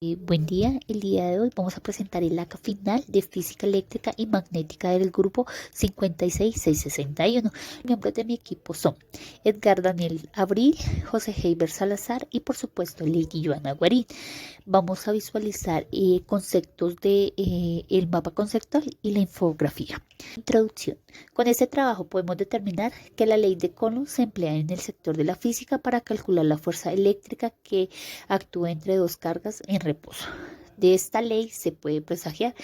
Buen día, el día de hoy vamos a presentar el acta final de física eléctrica y magnética del grupo 56661. Miembros de mi equipo son Edgar Daniel Abril, José Heiber Salazar y por supuesto Lady Joana Guarín. Vamos a visualizar conceptos de el mapa conceptual y la infografía. Introducción. Con este trabajo podemos determinar que la ley de Coulomb se emplea en el sector de la física para calcular la fuerza eléctrica que actúa entre dos cargas en reposo. De esta ley se puede presagiar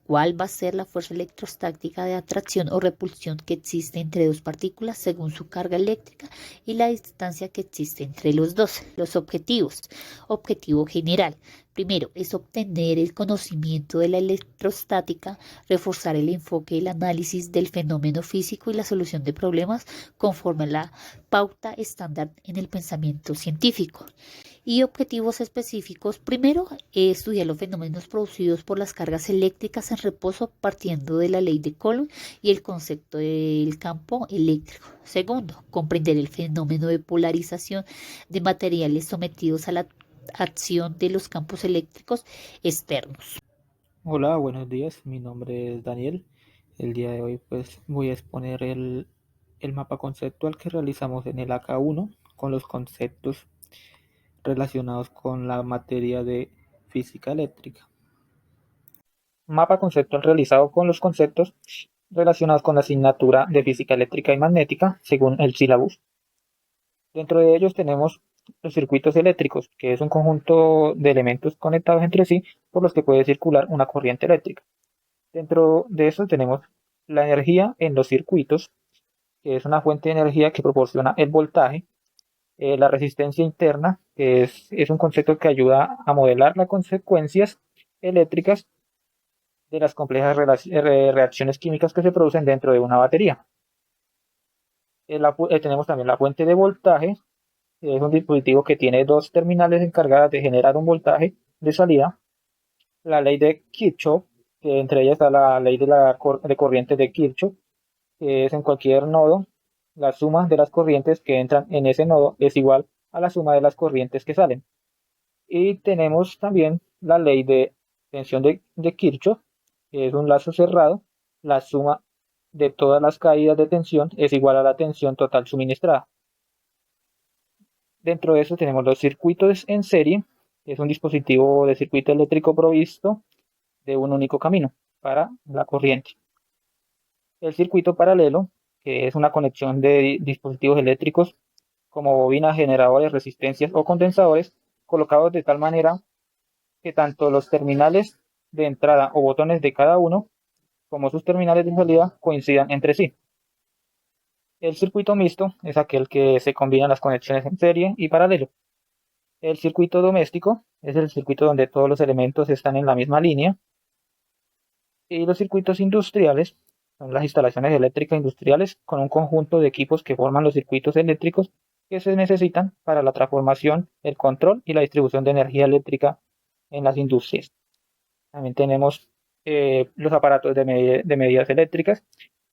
cuál va a ser la fuerza electrostática de atracción o repulsión que existe entre dos partículas según su carga eléctrica y la distancia que existe entre los dos. Los objetivos. Objetivo general. Primero es obtener el conocimiento de la electrostática, reforzar el enfoque y el análisis del fenómeno físico y la solución de problemas conforme a la pauta estándar en el pensamiento científico. Y objetivos específicos. Primero, estudiar los fenómenos producidos por las cargas eléctricas en reposo partiendo de la ley de Coulomb y el concepto del campo eléctrico. Segundo, comprender el fenómeno de polarización de materiales sometidos a la acción de los campos eléctricos externos. Hola, buenos días. Mi nombre es Daniel. El día de hoy voy a exponer el mapa conceptual que realizamos en el AK1 con los conceptos relacionados con la materia de física eléctrica. Mapa conceptual realizado con los conceptos relacionados con la asignatura de física eléctrica y magnética según el sílabus. Dentro de ellos tenemos los circuitos eléctricos, que es un conjunto de elementos conectados entre sí por los que puede circular una corriente eléctrica. Dentro de eso tenemos la energía en los circuitos, que es una fuente de energía que proporciona el voltaje, la resistencia interna, que es un concepto que ayuda a modelar las consecuencias eléctricas de las complejas reacciones químicas que se producen dentro de una batería. Tenemos también la fuente de voltaje, que es un dispositivo que tiene dos terminales encargadas de generar un voltaje de salida. La ley de Kirchhoff, que entre ellas está la ley de corriente de Kirchhoff, que es en cualquier nodo, la suma de las corrientes que entran en ese nodo es igual a la suma de las corrientes que salen. Y tenemos también la ley de tensión de Kirchhoff, que es un lazo cerrado. La suma de todas las caídas de tensión es igual a la tensión total suministrada. Dentro de eso tenemos los circuitos en serie, que es un dispositivo de circuito eléctrico provisto de un único camino para la corriente. El circuito paralelo, que es una conexión de dispositivos eléctricos como bobinas, generadores, resistencias o condensadores, colocados de tal manera que tanto los terminales de entrada o botones de cada uno como sus terminales de salida coincidan entre sí. El circuito mixto es aquel que se combinan las conexiones en serie y paralelo. El circuito doméstico es el circuito donde todos los elementos están en la misma línea. Y los circuitos industriales son las instalaciones eléctricas industriales con un conjunto de equipos que forman los circuitos eléctricos que se necesitan para la transformación, el control y la distribución de energía eléctrica en las industrias. También tenemos los aparatos de medidas eléctricas,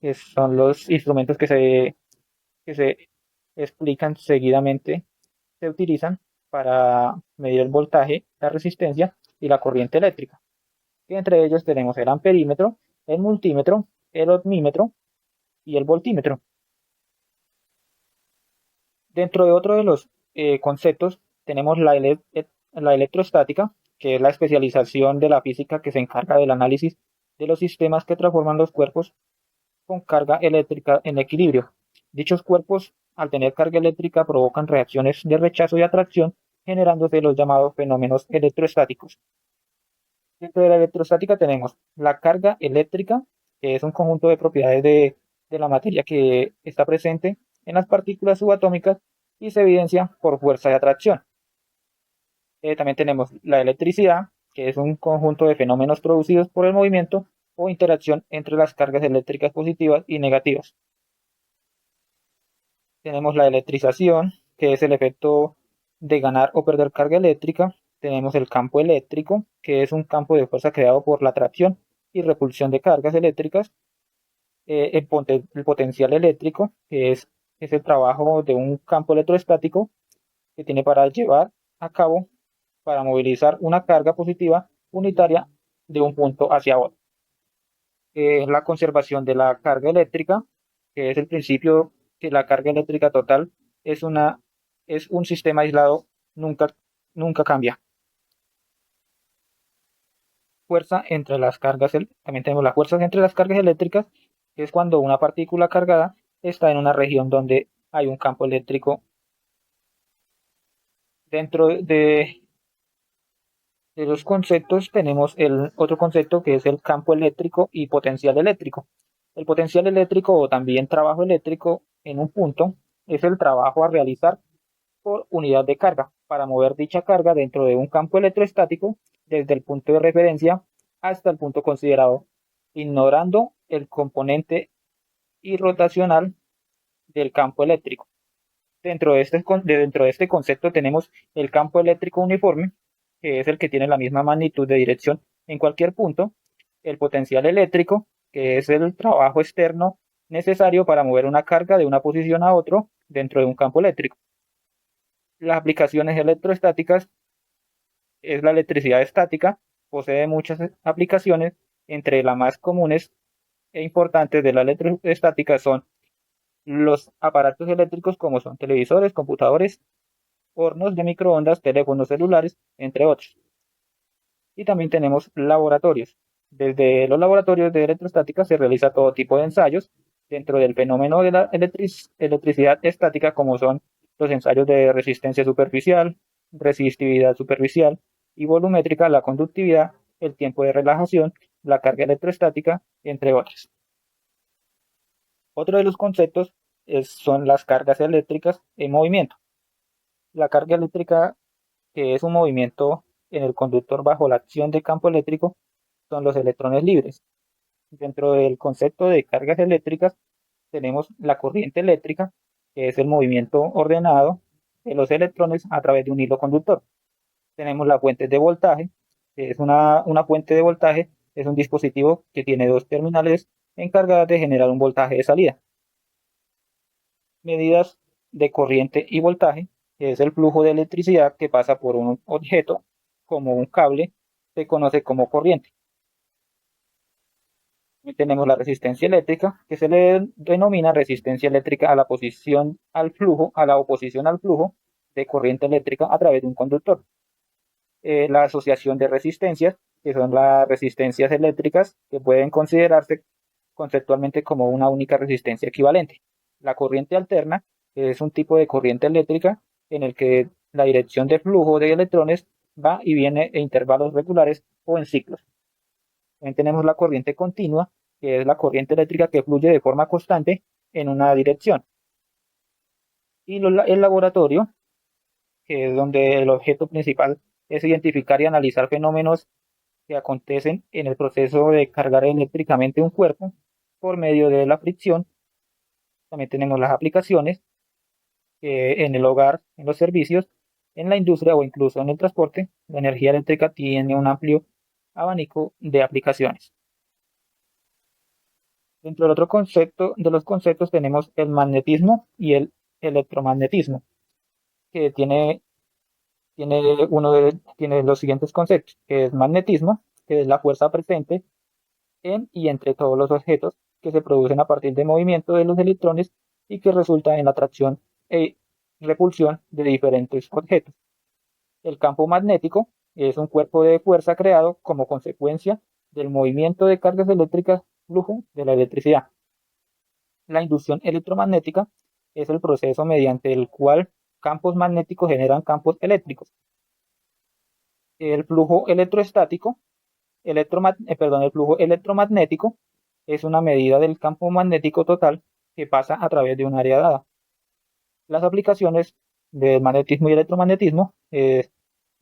que son los instrumentos que se explican seguidamente, se utilizan para medir el voltaje, la resistencia y la corriente eléctrica. Y entre ellos tenemos el amperímetro, el multímetro, el ohmímetro y el voltímetro. Dentro de otro de los conceptos tenemos la electrostática, que es la especialización de la física que se encarga del análisis de los sistemas que transforman los cuerpos con carga eléctrica en equilibrio. Dichos cuerpos, al tener carga eléctrica, provocan reacciones de rechazo y atracción, generándose los llamados fenómenos electrostáticos. Dentro de la electrostática tenemos la carga eléctrica, que es un conjunto de propiedades de la materia que está presente en las partículas subatómicas y se evidencia por fuerza de atracción. También tenemos la electricidad, que es un conjunto de fenómenos producidos por el movimiento o interacción entre las cargas eléctricas positivas y negativas. Tenemos la electrización, que es el efecto de ganar o perder carga eléctrica. Tenemos el campo eléctrico, que es un campo de fuerza creado por la atracción y repulsión de cargas eléctricas. El potencial eléctrico, que es el trabajo de un campo electrostático que tiene para llevar a cabo para movilizar una carga positiva unitaria de un punto hacia otro. La conservación de la carga eléctrica, que es el principio que la carga eléctrica total es un sistema aislado, nunca cambia. Fuerza entre las cargas, también tenemos las fuerzas entre las cargas eléctricas, que es cuando una partícula cargada está en una región donde hay un campo eléctrico. Dentro de los conceptos tenemos el otro concepto que es el campo eléctrico y potencial eléctrico. El potencial eléctrico o también trabajo eléctrico en un punto es el trabajo a realizar por unidad de carga para mover dicha carga dentro de un campo electrostático desde el punto de referencia hasta el punto considerado, ignorando el componente irrotacional del campo eléctrico. Dentro de este concepto tenemos el campo eléctrico uniforme, que es el que tiene la misma magnitud de dirección en cualquier punto, el potencial eléctrico, que es el trabajo externo necesario para mover una carga de una posición a otro dentro de un campo eléctrico. Las aplicaciones electrostáticas es la electricidad estática, posee muchas aplicaciones, entre las más comunes e importantes de la electroestática son los aparatos eléctricos como son televisores, computadores, hornos de microondas, teléfonos celulares, entre otros. Y también tenemos laboratorios. Desde los laboratorios de electrostática se realiza todo tipo de ensayos dentro del fenómeno de la electricidad estática, como son los ensayos de resistencia superficial, resistividad superficial y volumétrica, la conductividad, el tiempo de relajación, la carga electrostática, entre otros. Otro de los conceptos son las cargas eléctricas en movimiento. La carga eléctrica, que es un movimiento en el conductor bajo la acción de campo eléctrico, son los electrones libres. Dentro del concepto de cargas eléctricas tenemos la corriente eléctrica, que es el movimiento ordenado de los electrones a través de un hilo conductor. Tenemos la fuente de voltaje, que es una fuente de voltaje, es un dispositivo que tiene dos terminales encargadas de generar un voltaje de salida. Medidas de corriente y voltaje, que es el flujo de electricidad que pasa por un objeto, como un cable, se conoce como corriente. Tenemos la resistencia eléctrica, que se le denomina resistencia eléctrica a la oposición al flujo de corriente eléctrica a través de un conductor. La asociación de resistencias, que son las resistencias eléctricas, que pueden considerarse conceptualmente como una única resistencia equivalente. La corriente alterna, que es un tipo de corriente eléctrica en el que la dirección de flujo de electrones va y viene en intervalos regulares o en ciclos. También tenemos la corriente continua, que es la corriente eléctrica que fluye de forma constante en una dirección. Y el laboratorio, que es donde el objeto principal es identificar y analizar fenómenos que acontecen en el proceso de cargar eléctricamente un cuerpo por medio de la fricción. También tenemos las aplicaciones en el hogar, en los servicios, en la industria o incluso en el transporte. La energía eléctrica tiene un amplio abanico de aplicaciones. Dentro del otro concepto, de los conceptos tenemos el magnetismo y el electromagnetismo, que tiene los siguientes conceptos, que es magnetismo, que es la fuerza presente en y entre todos los objetos que se producen a partir del movimiento de los electrones y que resulta en la atracción e repulsión de diferentes objetos. El campo magnético es un cuerpo de fuerza creado como consecuencia del movimiento de cargas eléctricas, flujo de la electricidad. La inducción electromagnética es el proceso mediante el cual campos magnéticos generan campos eléctricos. El flujo electrostático, el flujo electromagnético es una medida del campo magnético total que pasa a través de un área dada. Las aplicaciones del magnetismo y electromagnetismo en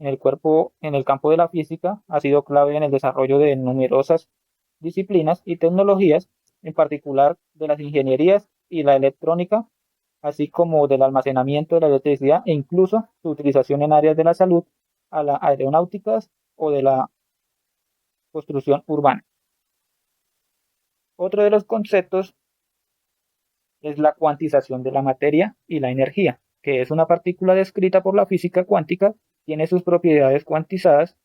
el campo de la física ha sido clave en el desarrollo de numerosas disciplinas y tecnologías, en particular de las ingenierías y la electrónica, así como del almacenamiento de la electricidad e incluso su utilización en áreas de la salud, a la aeronáutica o de la construcción urbana. Otro de los conceptos es la cuantización de la materia y la energía, que es una partícula descrita por la física cuántica tiene sus propiedades cuantizadas,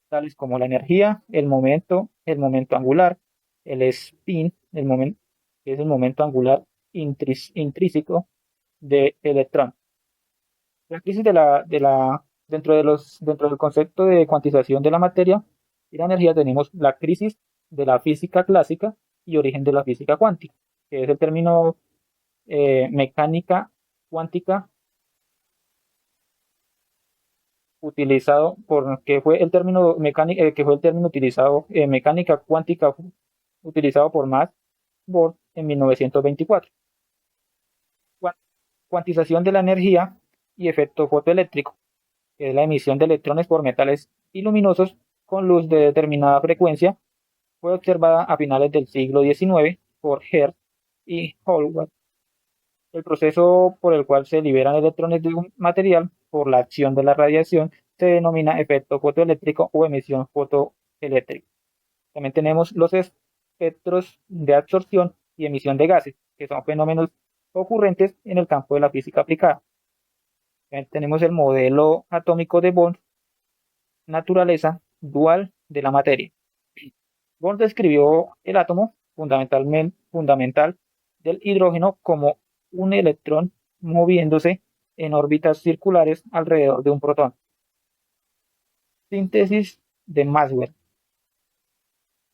tales como la energía, el momento angular, el spin, que es el momento angular intrínseco del electrón. La crisis dentro del concepto de cuantización de la materia y la energía tenemos la crisis de la física clásica y origen de la física cuántica, que es el término mecánica cuántica utilizado que fue el término utilizado mecánica cuántica utilizado por Max Born en 1924. Cuantización de la energía y efecto fotoeléctrico, que es la emisión de electrones por metales y luminosos con luz de determinada frecuencia, fue observada a finales del siglo XIX por Hertz y Howard. El proceso por el cual se liberan electrones de un material por la acción de la radiación se denomina efecto fotoeléctrico o emisión fotoeléctrica. También tenemos los espectros de absorción y emisión de gases, que son fenómenos ocurrentes en el campo de la física aplicada. También tenemos el modelo atómico de Born, naturaleza dual de la materia. Born describió el átomo fundamental del hidrógeno como un electrón moviéndose en órbitas circulares alrededor de un protón. Síntesis de Maxwell.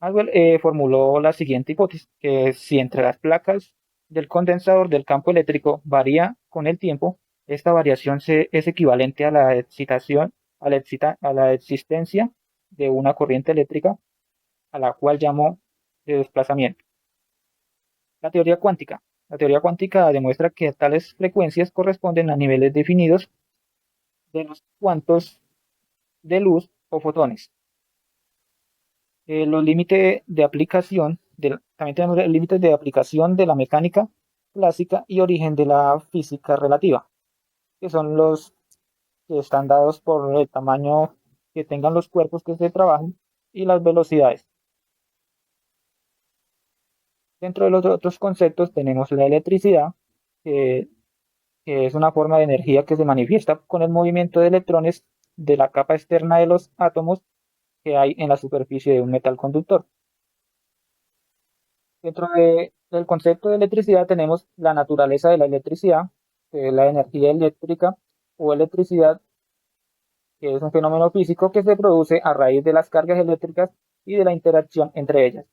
Maxwell formuló la siguiente hipótesis, que si entre las placas del condensador del campo eléctrico varía con el tiempo, esta variación es equivalente a la excitación, a la existencia de una corriente eléctrica, a la cual llamó de desplazamiento. La teoría cuántica. La teoría cuántica demuestra que tales frecuencias corresponden a niveles definidos de los cuantos de luz o fotones. Los límites de aplicación, también tenemos límites de aplicación de la mecánica clásica y origen de la física relativa, que son los que están dados por el tamaño que tengan los cuerpos que se trabajen y las velocidades. Dentro de los otros conceptos tenemos la electricidad, que es una forma de energía que se manifiesta con el movimiento de electrones de la capa externa de los átomos que hay en la superficie de un metal conductor. Dentro del concepto de electricidad tenemos la naturaleza de la electricidad, que es la energía eléctrica o electricidad, que es un fenómeno físico que se produce a raíz de las cargas eléctricas y de la interacción entre ellas.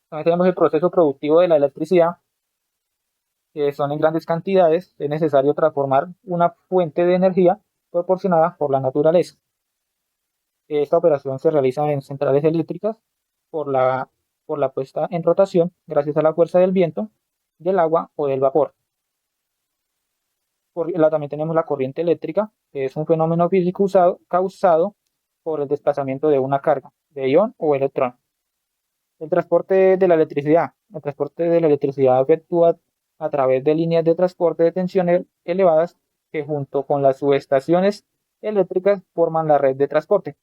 También tenemos el proceso productivo de la electricidad, que son en grandes cantidades, es necesario transformar una fuente de energía proporcionada por la naturaleza. Esta operación se realiza en centrales eléctricas por la puesta en rotación gracias a la fuerza del viento, del agua o del vapor. También tenemos la corriente eléctrica, que es un fenómeno físico causado por el desplazamiento de una carga, de ion o electrón. El transporte de la electricidad. El transporte de la electricidad efectúa a través de líneas de transporte de tensiones elevadas que junto con las subestaciones eléctricas forman la red de transporte.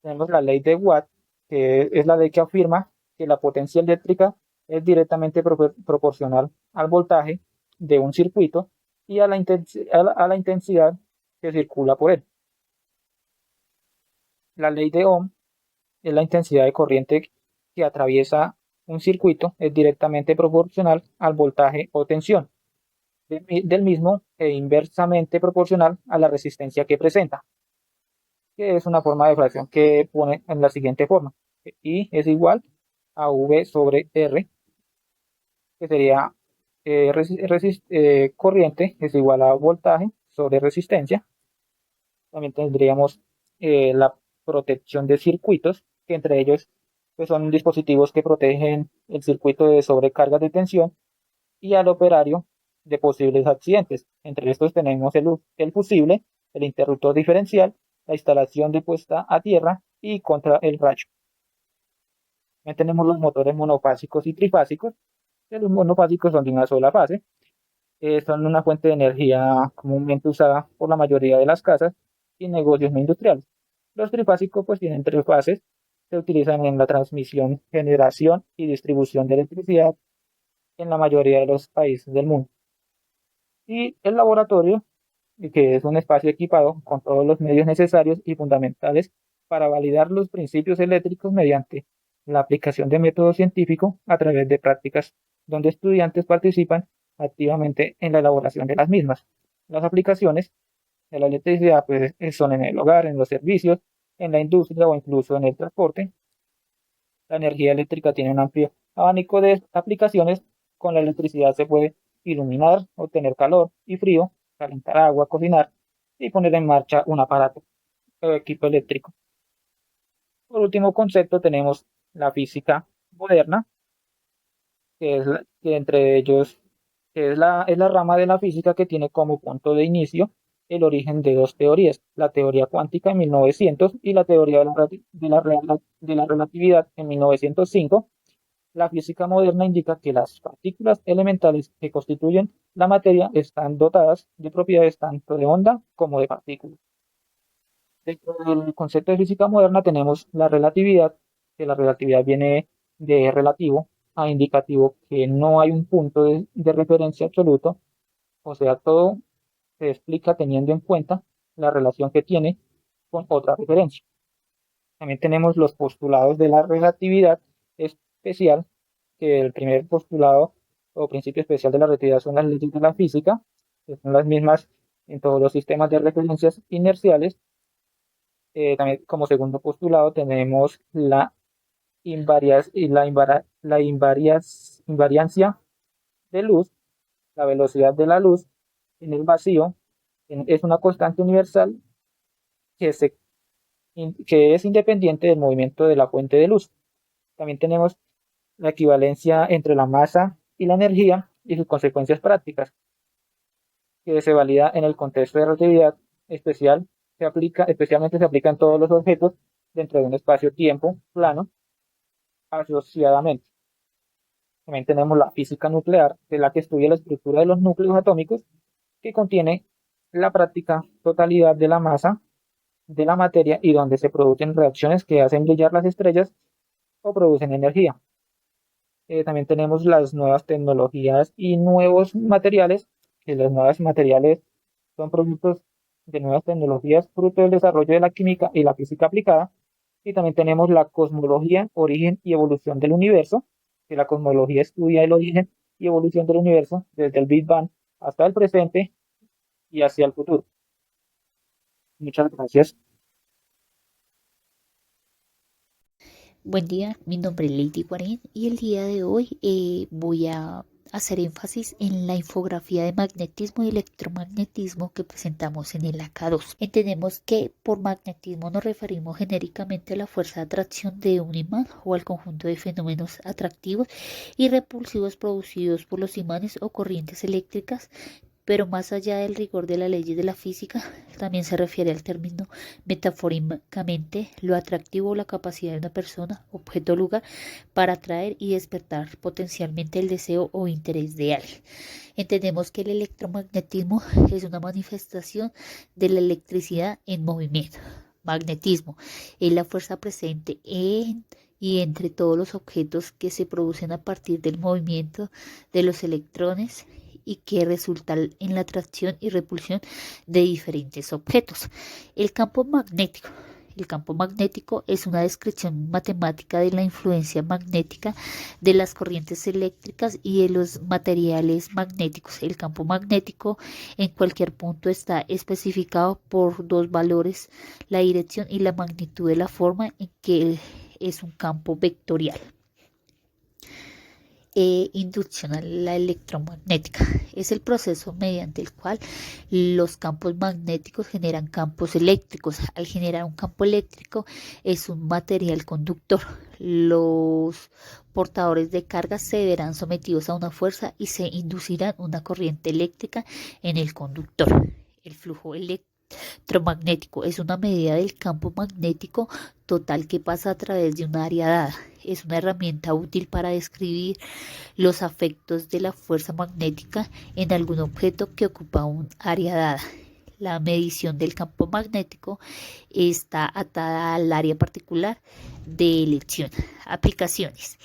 Tenemos la ley de Watt, que es la ley que afirma que la potencia eléctrica es directamente proporcional al voltaje de un circuito y a la intensidad que circula por él. La ley de Ohm es la intensidad de corriente que atraviesa un circuito es directamente proporcional al voltaje o tensión del mismo e inversamente proporcional a la resistencia que presenta, que es una forma de fracción que pone en la siguiente forma. I es igual a V sobre R, que sería corriente es igual a voltaje sobre resistencia. También tendríamos la protección de circuitos, que entre ellos pues, son dispositivos que protegen el circuito de sobrecargas de tensión y al operario de posibles accidentes. Entre estos tenemos el fusible, el interruptor diferencial, la instalación de puesta a tierra y contra el rayo. También tenemos los motores monofásicos y trifásicos, que los monofásicos son de una sola fase, son una fuente de energía comúnmente usada por la mayoría de las casas y negocios no industriales. Los trifásicos pues tienen tres fases, se utilizan en la transmisión, generación y distribución de electricidad en la mayoría de los países del mundo. Y el laboratorio y que es un espacio equipado con todos los medios necesarios y fundamentales para validar los principios eléctricos mediante la aplicación de método científico a través de prácticas donde estudiantes participan activamente en la elaboración de las mismas. Las aplicaciones de la electricidad pues, son en el hogar, en los servicios, en la industria o incluso en el transporte. La energía eléctrica tiene un amplio abanico de aplicaciones. Con la electricidad se puede iluminar, obtener calor y frío, calentar agua, cocinar y poner en marcha un aparato o equipo eléctrico. Por último concepto tenemos la física moderna, que entre ellos es la rama de la física que tiene como punto de inicio el origen de dos teorías, la teoría cuántica en 1900 y la teoría de la relatividad en 1905. La física moderna indica que las partículas elementales que constituyen la materia están dotadas de propiedades tanto de onda como de partículas. Dentro del concepto de física moderna tenemos la relatividad, que la relatividad viene de relativo a indicativo, que no hay un punto de referencia absoluto, o sea, todo se explica teniendo en cuenta la relación que tiene con otra referencia. También tenemos los postulados de la relatividad especial, que el primer postulado o principio especial de la relatividad son las leyes de la física, que son las mismas en todos los sistemas de referencias inerciales. También como segundo postulado tenemos la, invariancia de luz, la velocidad de la luz en el vacío es una constante universal que, que es independiente del movimiento de la fuente de luz. También tenemos la equivalencia entre la masa y la energía y sus consecuencias prácticas, que se valida en el contexto de relatividad especial, especialmente se aplica en todos los objetos dentro de un espacio-tiempo plano asociadamente. También tenemos la física nuclear, que es la que estudia la estructura de los núcleos atómicos, que contiene la práctica totalidad de la masa de la materia y donde se producen reacciones que hacen brillar las estrellas o producen energía. También tenemos las nuevas tecnologías y nuevos materiales, que los nuevos materiales son productos de nuevas tecnologías, fruto del desarrollo de la química y la física aplicada. Y también tenemos la cosmología, origen y evolución del universo, que la cosmología estudia el origen y evolución del universo desde el Big Bang hasta el presente y hacia el futuro. Muchas gracias. Buen día, mi nombre es Lady Guarín y el día de hoy voy a hacer énfasis en la infografía de magnetismo y electromagnetismo que presentamos en el AK2. Entendemos que por magnetismo nos referimos genéricamente a la fuerza de atracción de un imán o al conjunto de fenómenos atractivos y repulsivos producidos por los imanes o corrientes eléctricas, pero más allá del rigor de las leyes de la física, también se refiere al término metafóricamente lo atractivo o la capacidad de una persona, objeto o lugar para atraer y despertar potencialmente el deseo o interés de alguien. Entendemos que el electromagnetismo es una manifestación de la electricidad en movimiento. Magnetismo es la fuerza presente en y entre todos los objetos que se producen a partir del movimiento de los electrones y que resulta en la atracción y repulsión de diferentes objetos. El campo magnético. El campo magnético es una descripción matemática de la influencia magnética de las corrientes eléctricas y de los materiales magnéticos. El campo magnético en cualquier punto está especificado por dos valores, la dirección y la magnitud de la forma en que es un campo vectorial. Inducción a la electromagnética es el proceso mediante el cual los campos magnéticos generan campos eléctricos. Al generar un campo eléctrico es un material conductor. Los portadores de carga se verán sometidos a una fuerza y se inducirán una corriente eléctrica en el conductor. El flujo electromagnético es una medida del campo magnético total que pasa a través de un área dada. Es una herramienta útil para describir los efectos de la fuerza magnética en algún objeto que ocupa un área dada. La medición del campo magnético está atada al área particular de elección. Aplicaciones.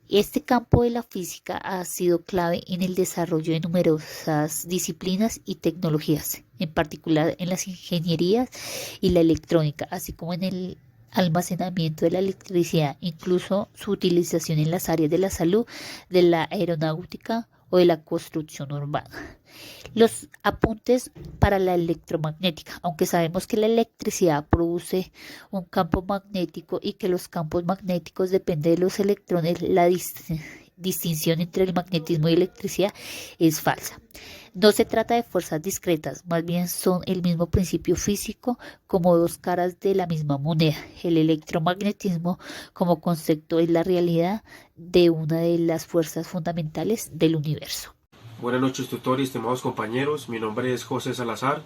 Este campo de la física ha sido clave en el desarrollo de numerosas disciplinas y tecnologías, en particular en las ingenierías y la electrónica, así como en el almacenamiento de la electricidad, incluso su utilización en las áreas de la salud, de la aeronáutica o de la construcción urbana. Los apuntes para la electromagnética, aunque sabemos que la electricidad produce un campo magnético y que los campos magnéticos dependen de los electrones, la distinción entre el magnetismo y electricidad es falsa. No se trata de fuerzas discretas, más bien son el mismo principio físico como dos caras de la misma moneda. El electromagnetismo como concepto es la realidad de una de las fuerzas fundamentales del universo. Buenas noches, tutor y estimados compañeros. Mi nombre es José Salazar.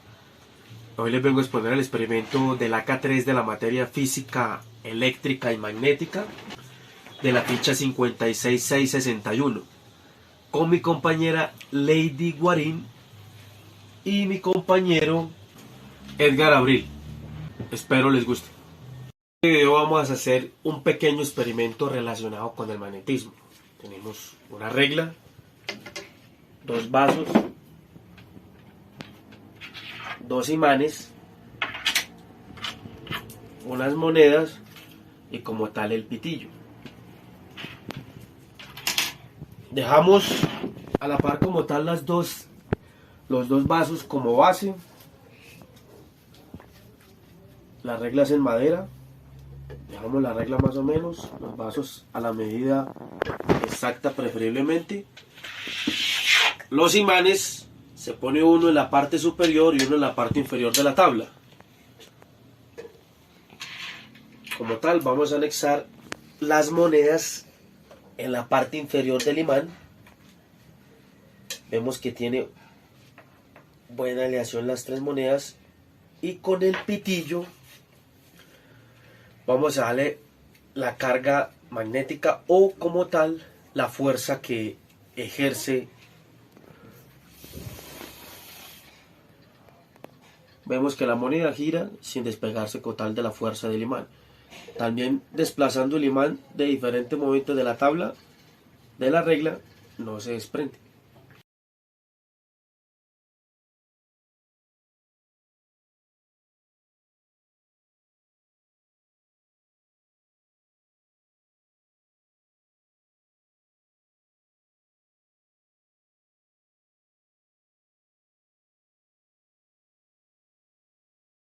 Hoy les vengo a exponer el experimento del AK3 de la materia física eléctrica y magnética de la ficha 56661 con mi compañera Lady Guarín y mi compañero Edgar Abril. Espero les guste. En este video vamos a hacer un pequeño experimento relacionado con el magnetismo. Tenemos una regla, dos vasos, dos imanes, unas monedas y como tal el pitillo. Dejamos a la par como tal los dos vasos como base, las reglas en madera, dejamos la regla más o menos, los vasos a la medida exacta preferiblemente. Los imanes se pone uno en la parte superior y uno en la parte inferior de la tabla. Como tal, vamos a anexar las monedas en la parte inferior del imán. Vemos que tiene buena aleación las tres monedas. Y con el pitillo vamos a darle la carga magnética o como tal la fuerza que ejerce. Vemos que la moneda gira sin despegarse como tal de la fuerza del imán. También desplazando el imán de diferentes momentos de la tabla de la regla no se desprende.